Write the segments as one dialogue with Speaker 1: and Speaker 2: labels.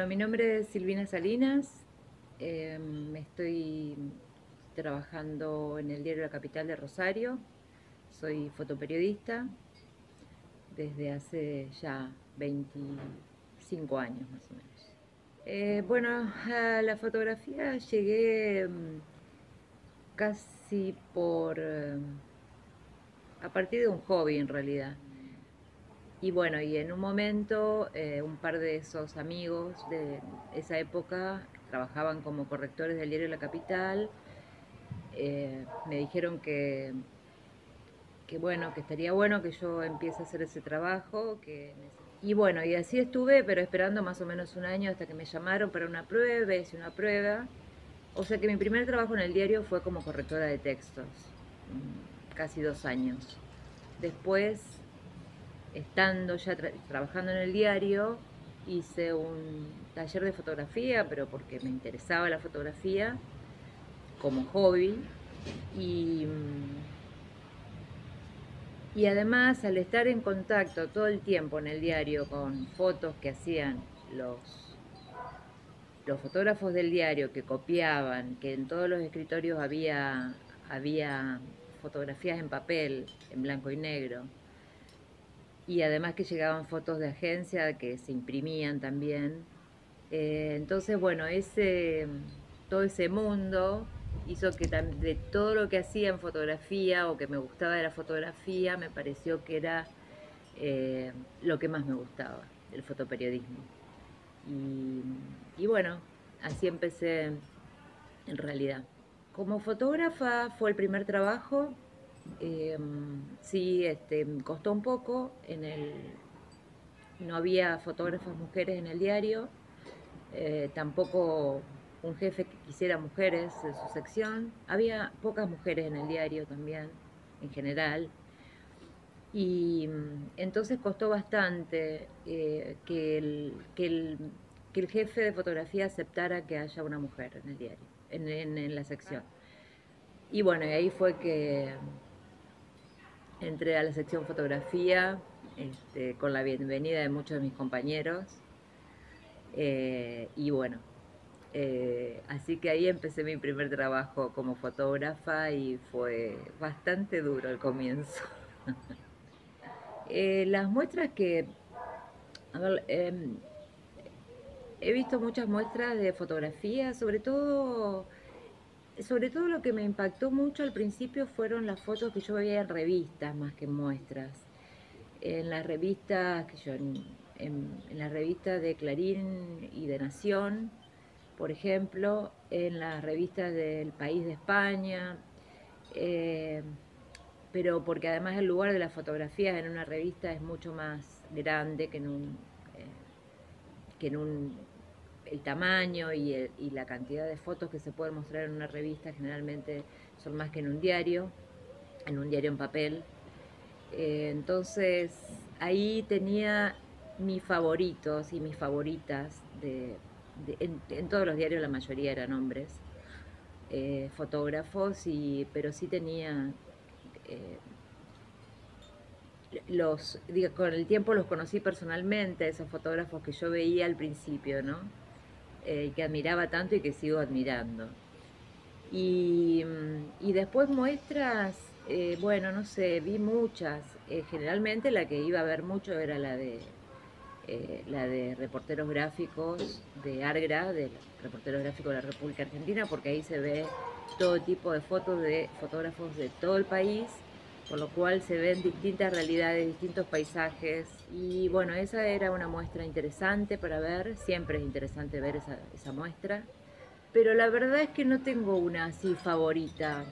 Speaker 1: Bueno, mi nombre es Silvina Salinas, estoy trabajando en el diario La Capital de Rosario, soy fotoperiodista desde hace ya 25 años más o menos. Bueno, a la fotografía llegué casi a partir de un hobby en realidad. Y bueno, y en un momento un par de esos amigos de esa época que trabajaban como correctores del diario La Capital, me dijeron que bueno, que estaría bueno que yo empiece a hacer ese trabajo. Y bueno, y así estuve, pero esperando más o menos un año hasta que me llamaron para una prueba, hice una prueba. O sea que mi primer trabajo en el diario fue como correctora de textos, casi 2 años. Después, estando ya trabajando en el diario, hice un taller de fotografía, pero porque me interesaba la fotografía como hobby. Y, y además, al estar en contacto todo el tiempo en el diario con fotos que hacían los fotógrafos del diario, que copiaban, que en todos los escritorios había fotografías en papel, en blanco y negro, y además que llegaban fotos de agencia que se imprimían también. Entonces, bueno, todo ese mundo hizo que de todo lo que hacía en fotografía o que me gustaba de la fotografía, me pareció que era lo que más me gustaba, el fotoperiodismo. Y, y bueno, así empecé en realidad. Como fotógrafa fue el primer trabajo. Sí, costó un poco. No había fotógrafas mujeres en el diario, tampoco un jefe que quisiera mujeres en su sección. Había pocas mujeres en el diario también, en general. Y entonces costó bastante que el jefe de fotografía aceptara que haya una mujer en el diario, en la sección. Y bueno, y ahí fue que entré a la sección fotografía, con la bienvenida de muchos de mis compañeros. Y bueno, así que ahí empecé mi primer trabajo como fotógrafa y fue bastante duro el comienzo. Las muestras que, a ver, he visto muchas muestras de fotografía, sobre todo lo que me impactó mucho al principio fueron las fotos que yo veía en revistas más que en muestras. En las revistas, que yo, en las revistas de Clarín y de Nación, por ejemplo, en las revistas del País de España, eh, pero porque además el lugar de las fotografías en una revista es mucho más grande que en un el tamaño y la cantidad de fotos que se pueden mostrar en una revista generalmente son más que en un diario en papel. Entonces ahí tenía mis favoritos y mis favoritas en todos los diarios la mayoría eran hombres, fotógrafos, pero sí tenía eh, digo, con el tiempo los conocí personalmente, esos fotógrafos que yo veía al principio, ¿no? Que admiraba tanto y que sigo admirando. Y después muestras, bueno, no sé, vi muchas. Generalmente la que iba a ver mucho era la de reporteros gráficos de ARGRA, de reporteros gráficos de la República Argentina, porque ahí se ve todo tipo de fotos de fotógrafos de todo el país, por lo cual se ven distintas realidades, distintos paisajes. Y bueno, esa era una muestra interesante para ver, siempre es interesante ver esa muestra. Pero la verdad es que no tengo una así favorita.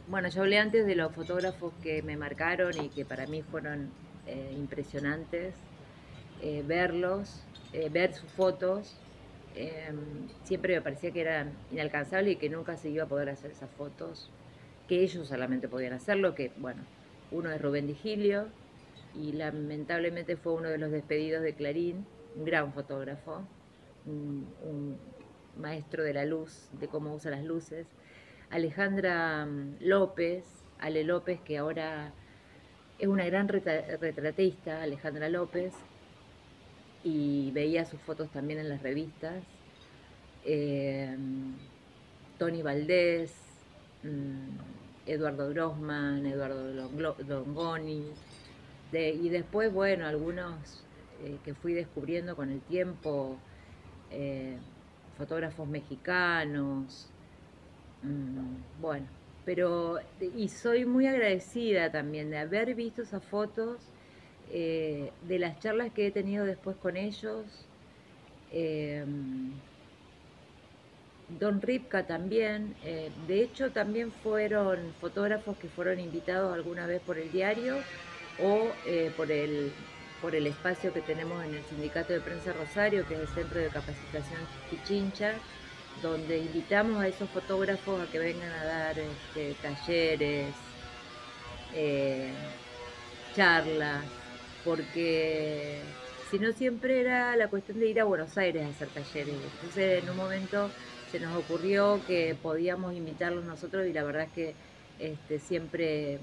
Speaker 1: Bueno, yo hablé antes de los fotógrafos que me marcaron y que para mí fueron impresionantes. Ver sus fotos, eh, siempre me parecía que eran inalcanzables y que nunca se iba a poder hacer esas fotos, que ellos solamente podían hacerlo, que bueno, uno es Rubén Digilio y lamentablemente fue uno de los despedidos de Clarín, un gran fotógrafo, un maestro de la luz, de cómo usa las luces. Alejandra López, Ale López, que ahora es una gran retratista, Alejandra López, y veía sus fotos también en las revistas. Eh, Tony Valdés, Eduardo Grossman, Eduardo Longoni, y después, bueno, algunos que fui descubriendo con el tiempo, eh, fotógrafos mexicanos, bueno, pero, y soy muy agradecida también de haber visto esas fotos, de las charlas que he tenido después con ellos. eh, Don Ripka también, de hecho también fueron fotógrafos que fueron invitados alguna vez por el diario o por el espacio que tenemos en el Sindicato de Prensa Rosario, que es el Centro de Capacitación Pichincha, donde invitamos a esos fotógrafos a que vengan a dar talleres, eh, charlas, porque si no siempre era la cuestión de ir a Buenos Aires a hacer talleres. Entonces en un momento se nos ocurrió que podíamos invitarlos nosotros y la verdad es que siempre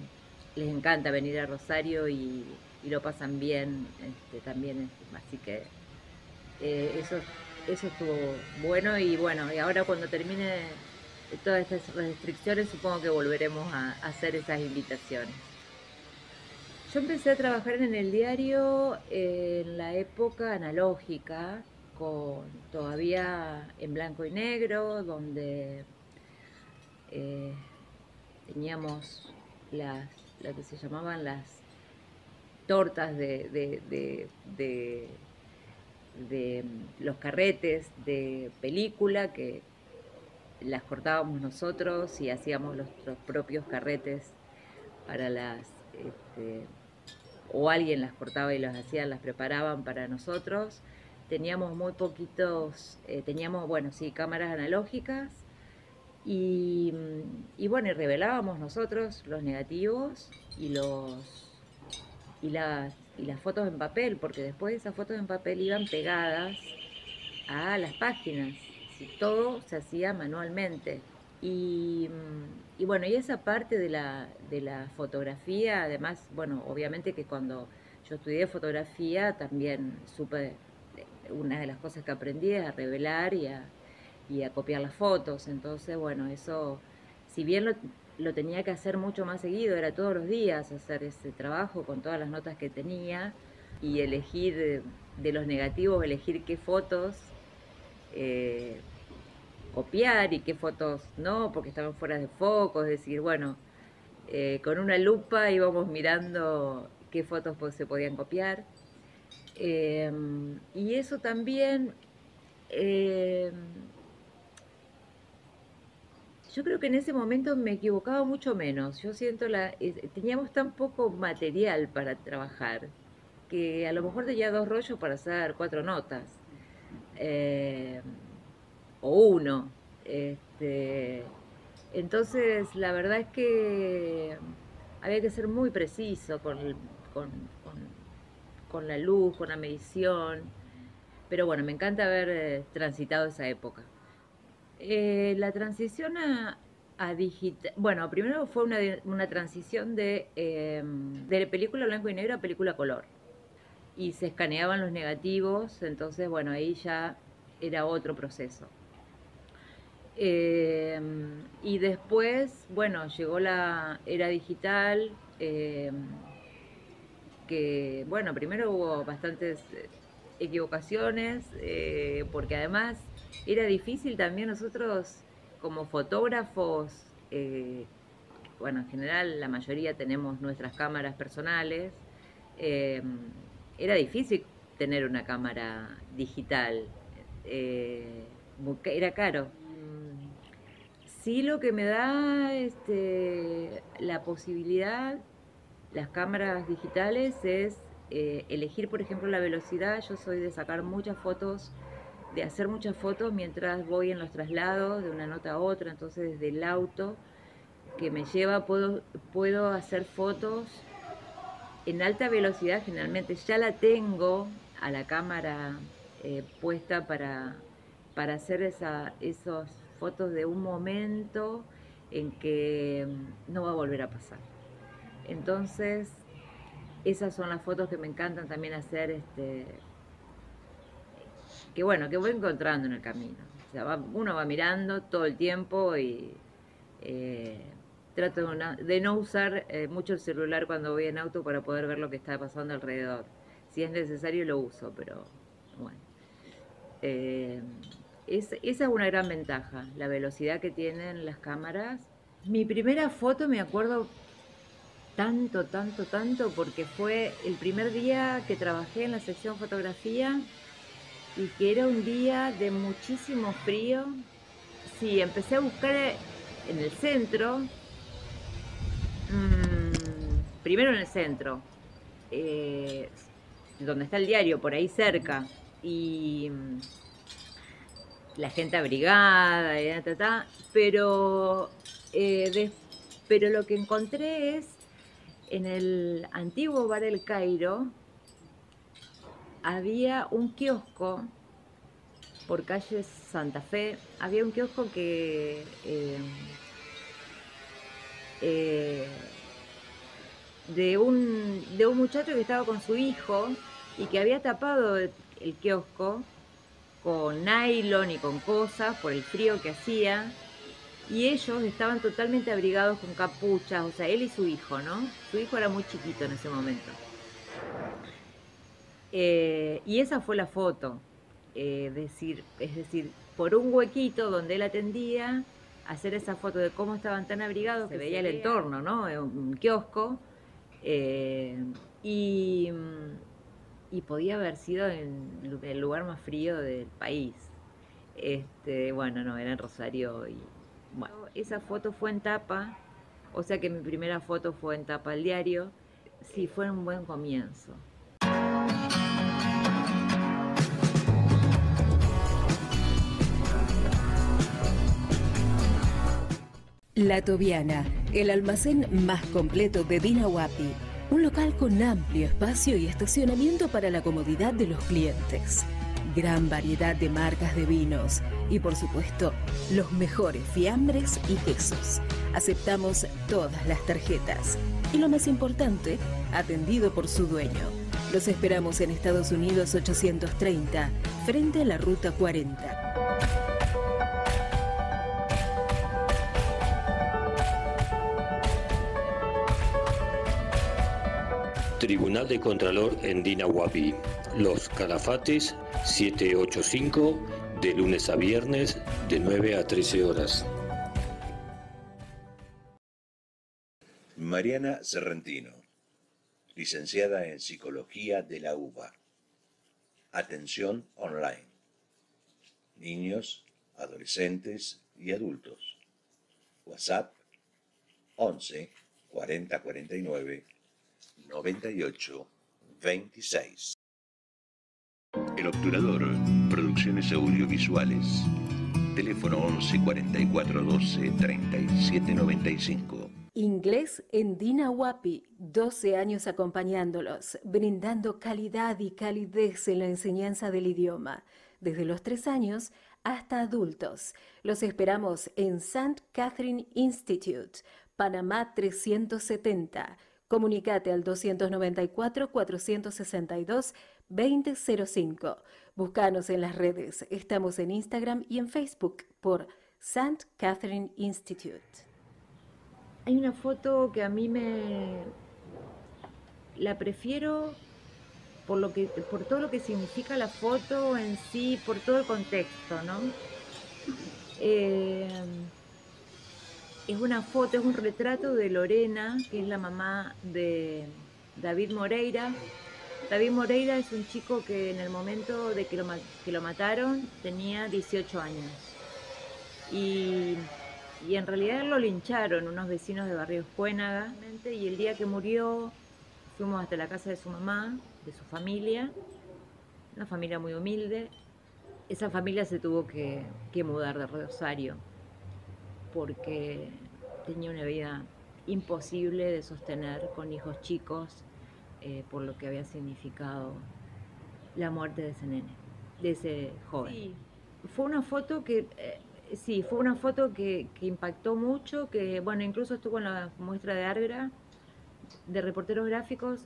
Speaker 1: les encanta venir a Rosario y lo pasan bien también. Así que eso estuvo bueno y bueno, y ahora cuando termine todas estas restricciones supongo que volveremos a hacer esas invitaciones. Yo empecé a trabajar en el diario en la época analógica, todavía en blanco y negro, donde eh, teníamos lo que se llamaban las tortas de los carretes de película, que las cortábamos nosotros y hacíamos nuestros propios carretes para o alguien las cortaba y las hacía, las preparaban para nosotros. Teníamos muy poquitos, teníamos, bueno, sí, cámaras analógicas y bueno, y revelábamos nosotros los negativos y las fotos en papel, porque después esas fotos en papel iban pegadas a las páginas, si todo se hacía manualmente. Y bueno, y esa parte de la fotografía, además, bueno, obviamente que cuando yo estudié fotografía también supe, una de las cosas que aprendí es a revelar y a copiar las fotos. Entonces, bueno, eso, si bien lo tenía que hacer mucho más seguido, era todos los días hacer ese trabajo con todas las notas que tenía y elegir de los negativos, elegir qué fotos eh, copiar y qué fotos no, porque estaban fuera de foco, es decir, bueno, con una lupa íbamos mirando qué fotos se podían copiar. Eh, y eso también, eh, yo creo que en ese momento me equivocaba mucho menos. Yo siento teníamos tan poco material para trabajar que a lo mejor tenía 2 rollos para hacer 4 notas. Eh, o uno. Este, entonces, la verdad es que había que ser muy preciso con, con- con la luz, con la medición. Pero bueno, me encanta haber transitado esa época. La transición a digital, bueno, primero fue una transición de película blanco y negro a película color. Y se escaneaban los negativos, entonces, bueno, ahí ya era otro proceso. Eh, y después, bueno, llegó la era digital, que, bueno, primero hubo bastantes equivocaciones, porque además era difícil también nosotros como fotógrafos, bueno, en general la mayoría tenemos nuestras cámaras personales, eh, era difícil tener una cámara digital, eh, era caro. Sí, lo que me da la posibilidad, las cámaras digitales, es elegir, por ejemplo, la velocidad. Yo soy de sacar muchas fotos, de hacer muchas fotos mientras voy en los traslados de una nota a otra. Entonces, desde el auto que me lleva, puedo hacer fotos en alta velocidad. Generalmente ya la tengo a la cámara puesta para hacer esas fotos de un momento en que no va a volver a pasar. Entonces, esas son las fotos que me encantan también hacer, que bueno, que voy encontrando en el camino. O sea, uno va mirando todo el tiempo y eh, trato de no usar mucho el celular cuando voy en auto para poder ver lo que está pasando alrededor. Si es necesario lo uso, pero bueno. Eh, esa es una gran ventaja, la velocidad que tienen las cámaras. Mi primera foto me acuerdo tanto, tanto, tanto, porque fue el primer día que trabajé en la sección fotografía y que era un día de muchísimo frío. Sí, empecé a buscar en el centro, primero en el centro, eh, donde está el diario, por ahí cerca, y la gente abrigada, y pero, pero lo que encontré es en el antiguo bar El Cairo, había un kiosco por calle Santa Fe, había un kiosco que eh, de un muchacho que estaba con su hijo y que había tapado el kiosco con nylon y con cosas por el frío que hacía, y ellos estaban totalmente abrigados con capuchas, o sea, él y su hijo, ¿no? Su hijo era muy chiquito en ese momento. Y esa fue la foto, es decir, por un huequito donde él atendía, hacer esa foto de cómo estaban tan abrigados, se veía el entorno, ¿no? Un kiosco, eh, y, y podía haber sido en el lugar más frío del país. Bueno, no, era en Rosario y bueno, esa foto fue en tapa, o sea que mi primera foto fue en tapa del diario. Sí, fue un buen comienzo.
Speaker 2: La Tobiana, el almacén más completo de Dina Huapi. Un local con amplio espacio y estacionamiento para la comodidad de los clientes. Gran variedad de marcas de vinos y, por supuesto, los mejores fiambres y quesos. Aceptamos todas las tarjetas. Y lo más importante, atendido por su dueño. Los esperamos en Estados Unidos 830, frente a la Ruta 40.
Speaker 3: Tribunal de Contralor en Dina Huapi. Los Calafates 785, de lunes a viernes, de 9 a 13 horas.
Speaker 4: Mariana Serrentino, licenciada en Psicología de la UBA. Atención online. Niños, adolescentes y adultos. WhatsApp 11 40 49 98 26. El Obturador, producciones audiovisuales. Teléfono 11 44 12 37 95.
Speaker 2: Inglés en Dina Huapi, 12 años acompañándolos, brindando calidad y calidez en la enseñanza del idioma, desde los 3 años hasta adultos. Los esperamos en St. Catherine Institute, Panamá 370. Comunicate al 294-462-2005. Búscanos en las redes. Estamos en Instagram y en Facebook por St. Catherine Institute.
Speaker 1: Hay una foto que a mí la prefiero por todo lo que significa la foto en sí, por todo el contexto, ¿no? Es una foto, es un retrato de Lorena, que es la mamá de David Moreira. David Moreira es un chico que en el momento de que lo mataron tenía 18 años. Y en realidad lo lincharon unos vecinos de Barrio Escuénaga. Y el día que murió fuimos hasta la casa de su mamá, de su familia, una familia muy humilde. Esa familia se tuvo que mudar de Rosario porque tenía una vida imposible de sostener con hijos chicos, por lo que había significado la muerte de ese nene, de ese joven. Sí, fue una foto que impactó mucho, que bueno, incluso estuvo en la muestra de Arbra de reporteros gráficos.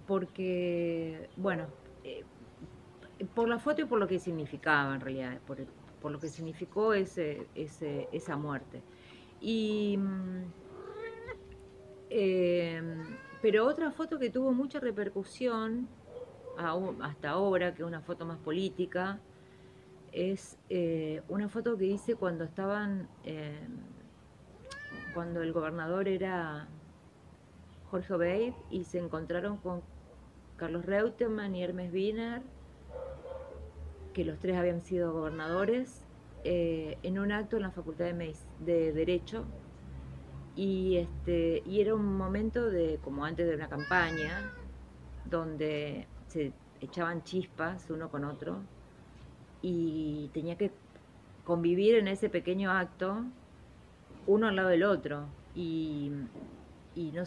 Speaker 1: Porque, bueno, eh, por la foto y por lo que significaba en realidad, por lo que significó esa muerte. Y, pero otra foto que tuvo mucha repercusión hasta ahora, que es una foto más política, es una foto que hice cuando cuando el gobernador era Jorge Obeid y se encontraron con Carlos Reutemann y Hermes Wiener, que los tres habían sido gobernadores, en un acto en la Facultad de Derecho. Y era un momento como antes de una campaña, donde se echaban chispas uno con otro y tenía que convivir en ese pequeño acto uno al lado del otro y, y, no,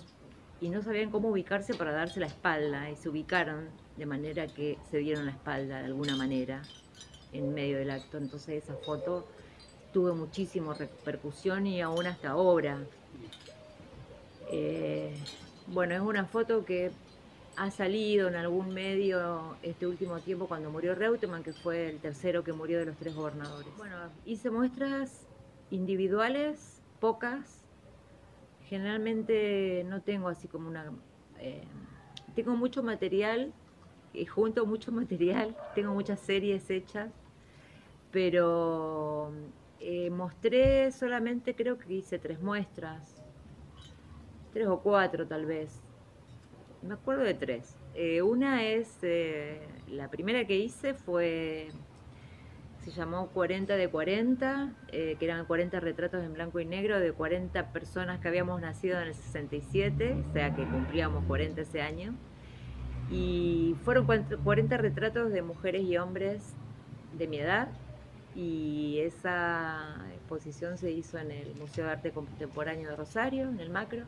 Speaker 1: y no sabían cómo ubicarse para darse la espalda y se ubicaron de manera que se dieron la espalda de alguna manera en medio del acto. Entonces esa foto tuvo muchísima repercusión y aún hasta ahora. Bueno, es una foto que ha salido en algún medio este último tiempo cuando murió Reutemann, que fue el tercero que murió de los tres gobernadores. Bueno, hice muestras individuales, pocas. Generalmente no tengo así como tengo mucho material, junto mucho material, tengo muchas series hechas, pero mostré solamente, creo que hice 3 muestras. 3 o 4 tal vez. Me acuerdo de 3. Una es, la primera que hice se llamó 40 de 40, que eran 40 retratos en blanco y negro de 40 personas que habíamos nacido en el 67, o sea que cumplíamos 40 ese año. Y fueron 40 retratos de mujeres y hombres de mi edad. Y esa exposición se hizo en el Museo de Arte Contemporáneo de Rosario, en el Macro.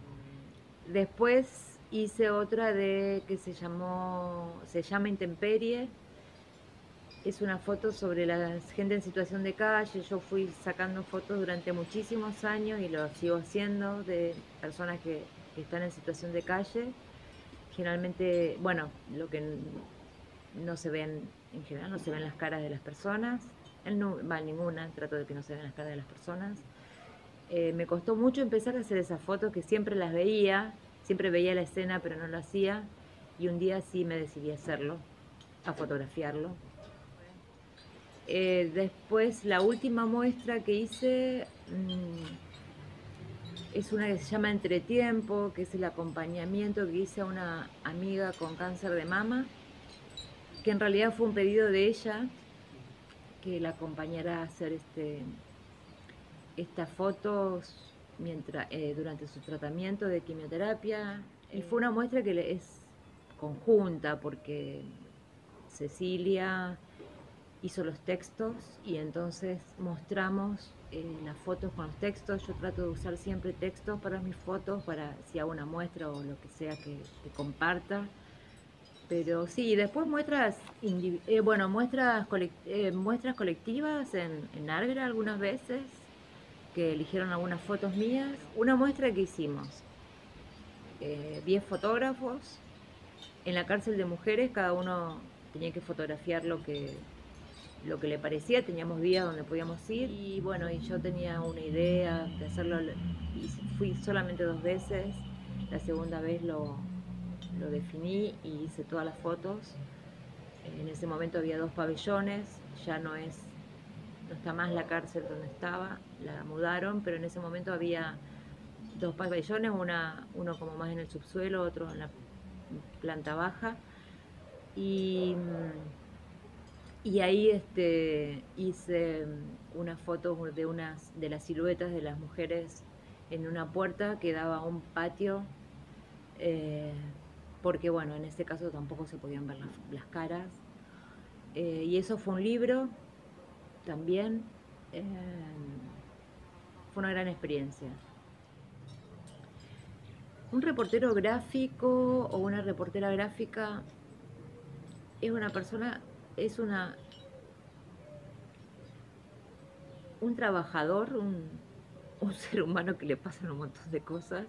Speaker 1: Después hice otra que se llama Intemperie. Es una foto sobre la gente en situación de calle. Yo fui sacando fotos durante muchísimos años y lo sigo haciendo de personas que están en situación de calle. Generalmente, bueno, lo que no se ven, en general no se ven las caras de las personas. Ninguna, trato de que no se vean las caras de las personas. Me costó mucho empezar a hacer esas fotos que siempre las veía, siempre veía la escena pero no lo hacía, y un día sí me decidí a hacerlo, a fotografiarlo. Después la última muestra que hice es una que se llama Entretiempo, que es el acompañamiento que hice a una amiga con cáncer de mama, que en realidad fue un pedido de ella, que la acompañara a hacer estas fotos durante su tratamiento de quimioterapia. Y fue una muestra que es conjunta porque Cecilia hizo los textos y entonces mostramos las fotos con los textos. Yo trato de usar siempre textos para mis fotos, para si hago una muestra o lo que sea que comparta. Pero sí, después muestras colectivas en Árbela algunas veces, que eligieron algunas fotos mías. Una muestra que hicimos, 10 fotógrafos en la cárcel de mujeres, cada uno tenía que fotografiar lo que le parecía, teníamos días donde podíamos ir y bueno, y yo tenía una idea de hacerlo, y fui solamente 2 veces, la segunda vez lo definí y hice todas las fotos. En ese momento había 2 pabellones, ya no está más la cárcel donde estaba, la mudaron, pero en ese momento había 2 pabellones, uno como más en el subsuelo, otro en la planta baja, y ahí hice unas fotos de las siluetas de las mujeres en una puerta que daba a un patio, porque bueno, en este caso tampoco se podían ver las caras, y eso fue un libro también. Fue una gran experiencia. Un reportero gráfico o una reportera gráfica es una persona, un trabajador, un ser humano que le pasan un montón de cosas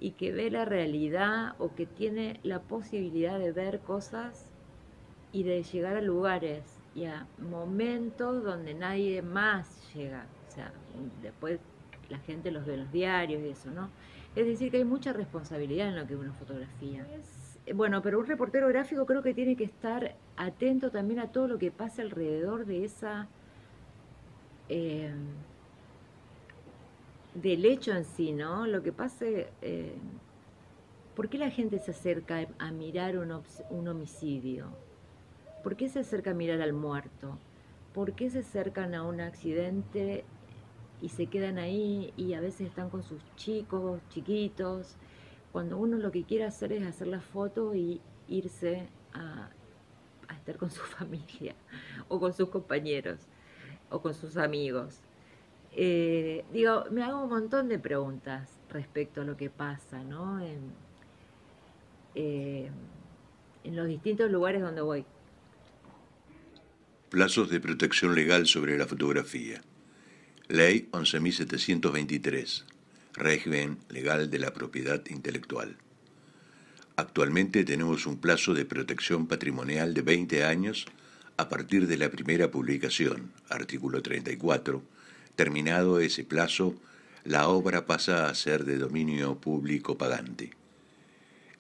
Speaker 1: y que ve la realidad o que tiene la posibilidad de ver cosas y de llegar a lugares y a momentos donde nadie más llega. O sea, después la gente los ve en los diarios y eso, ¿no? Es decir, que hay mucha responsabilidad en lo que uno fotografía. Bueno, pero un reportero gráfico creo que tiene que estar atento también a todo lo que pasa alrededor de esa... del hecho en sí, ¿no? Lo que pase... ¿por qué la gente se acerca a mirar un homicidio? ¿Por qué se acerca a mirar al muerto? ¿Por qué se acercan a un accidente y se quedan ahí y a veces están con sus chicos, chiquitos? Cuando uno lo que quiere hacer es hacer la foto y irse a estar con su familia o con sus compañeros o con sus amigos. Digo, me hago un montón de preguntas respecto a lo que pasa, ¿no? En los distintos lugares donde voy.
Speaker 4: Plazos de protección legal sobre la fotografía. Ley 11.723. Régimen legal de la propiedad intelectual. Actualmente tenemos un plazo de protección patrimonial de 20 años a partir de la primera publicación, artículo 34. Terminado ese plazo, la obra pasa a ser de dominio público pagante.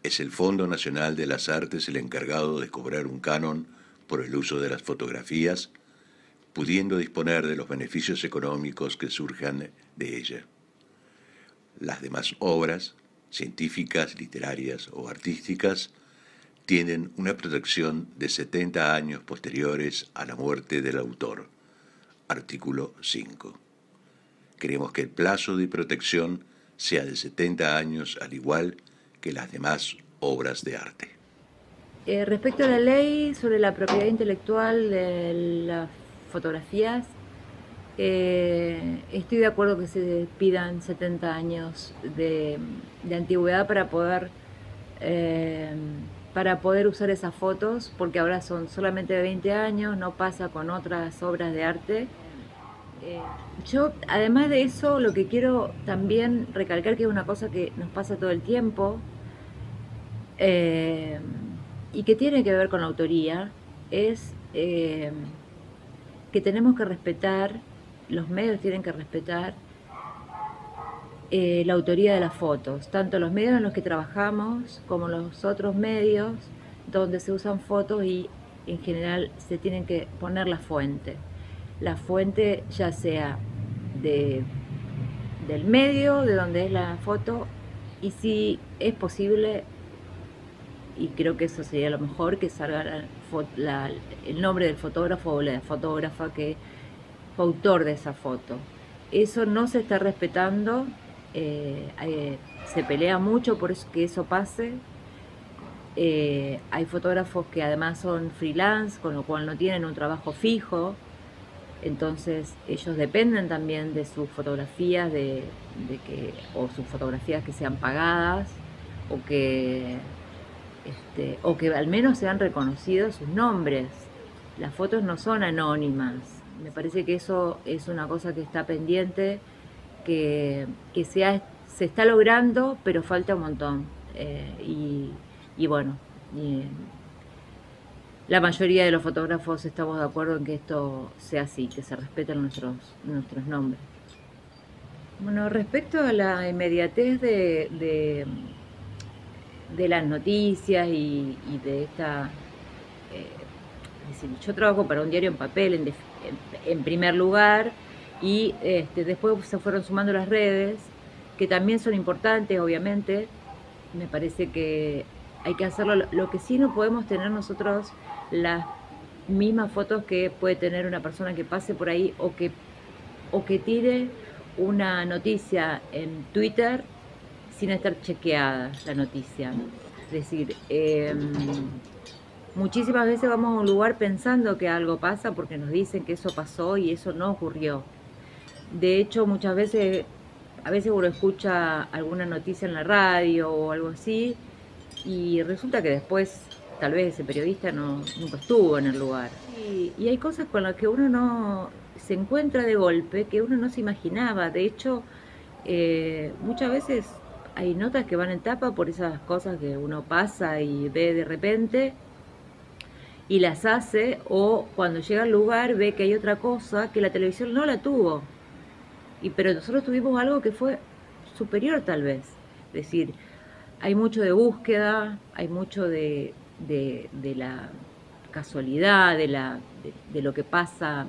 Speaker 4: Es el Fondo Nacional de las Artes el encargado de cobrar un canon por el uso de las fotografías, pudiendo disponer de los beneficios económicos que surjan de ella. Las demás obras, científicas, literarias o artísticas, tienen una protección de 70 años posteriores a la muerte del autor. Artículo 5. Queremos que el plazo de protección sea de 70 años, al igual que las demás obras de arte.
Speaker 1: Respecto a la ley sobre la propiedad intelectual de las fotografías, estoy de acuerdo que se pidan 70 años de antigüedad para poder usar esas fotos, porque ahora son solamente de 20 años, no pasa con otras obras de arte. Yo, además de eso, lo que quiero también recalcar, que es una cosa que nos pasa todo el tiempo, y que tiene que ver con la autoría, es que tenemos que respetar, los medios tienen que respetar la autoría de las fotos, tanto los medios en los que trabajamos como los otros medios donde se usan fotos, y en general se tienen que poner la fuente ya sea del medio de donde es la foto, y si es posible, y creo que eso sería lo mejor, que salga el nombre del fotógrafo o la fotógrafa que fue autor de esa foto. Eso no se está respetando, se pelea mucho por que eso pase. Hay fotógrafos que además son freelance, con lo cual no tienen un trabajo fijo, entonces ellos dependen también de sus fotografías, o sus fotografías que sean pagadas, o que al menos sean reconocidos sus nombres. Las fotos no son anónimas. Me parece que eso es una cosa que está pendiente, que se está logrando, pero falta un montón. Y bueno, la mayoría de los fotógrafos estamos de acuerdo en que esto sea así, que se respeten nuestros nombres. Bueno, respecto a la inmediatez de las noticias y de esta... es decir, yo trabajo para un diario en papel en primer lugar, y después se fueron sumando las redes, que también son importantes, obviamente. Me parece que hay que hacerlo. Lo que sí no podemos tener nosotros las mismas fotos que puede tener una persona que pase por ahí, o que tire una noticia en Twitter sin estar chequeada la noticia. Es decir, muchísimas veces vamos a un lugar pensando que algo pasa porque nos dicen que eso pasó y eso no ocurrió. De hecho, a veces uno escucha alguna noticia en la radio o algo así, y resulta que después tal vez ese periodista nunca estuvo en el lugar. Y hay cosas con las que uno no se encuentra de golpe, que uno no se imaginaba. De hecho, muchas veces hay notas que van en tapa por esas cosas que uno pasa y ve de repente y las hace, o cuando llega al lugar ve que hay otra cosa que la televisión no la tuvo, pero nosotros tuvimos algo que fue superior tal vez. Es decir, hay mucho de búsqueda, hay mucho de la casualidad, de lo que pasa,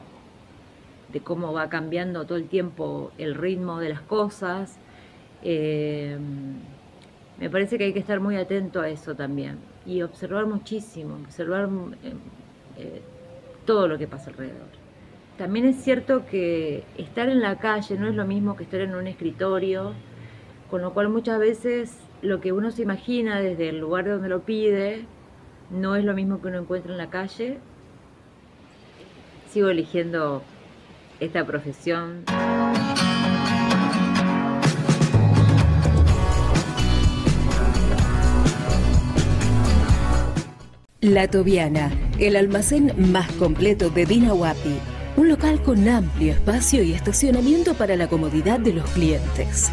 Speaker 1: de cómo va cambiando todo el tiempo el ritmo de las cosas. Me parece que hay que estar muy atento a eso también y observar muchísimo, observar todo lo que pasa alrededor. También es cierto que estar en la calle no es lo mismo que estar en un escritorio, con lo cual muchas veces lo que uno se imagina desde el lugar donde lo pide no es lo mismo que uno encuentra en la calle. Sigo eligiendo esta profesión.
Speaker 2: La Tobiana, el almacén más completo de Dina Huapi. Un local con amplio espacio y estacionamiento para la comodidad de los clientes.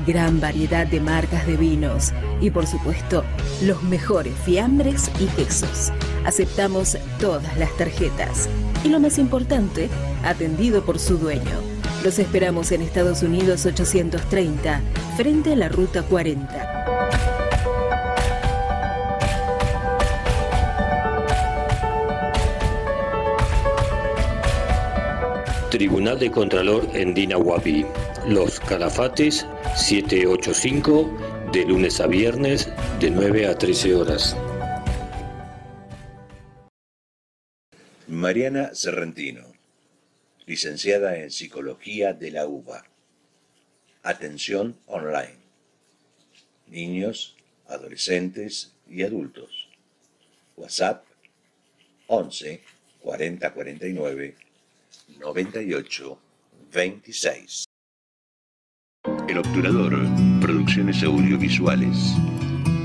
Speaker 2: Gran variedad de marcas de vinos y, por supuesto, los mejores fiambres y quesos. Aceptamos todas las tarjetas. Y lo más importante, atendido por su dueño. Los esperamos en Estados Unidos 830, frente a la Ruta 40.
Speaker 3: Tribunal de Contralor en Dina Huapi. Los Calafates 785, de lunes a viernes, de 9 a 13 horas.
Speaker 4: Mariana Serrentino, licenciada en Psicología de la UBA. Atención online. Niños, adolescentes y adultos. WhatsApp 11 40 49 98 26. El Obturador, producciones audiovisuales.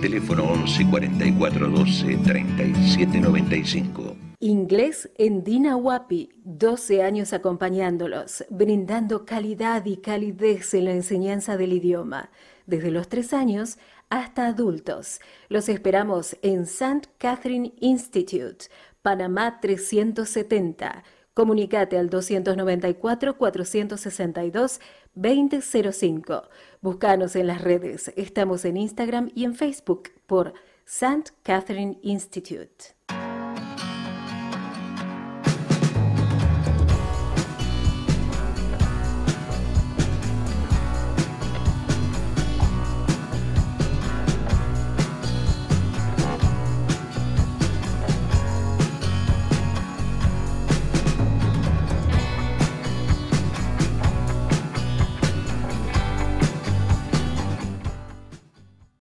Speaker 4: Teléfono 11 44 12 37 95.
Speaker 2: Inglés en Dina Huapi, 12 años acompañándolos, brindando calidad y calidez en la enseñanza del idioma, desde los 3 años hasta adultos. Los esperamos en St. Catherine Institute, Panamá 370. Comunicate al 294-462-2005. Búscanos en las redes. Estamos en Instagram y en Facebook por St. Catherine Institute.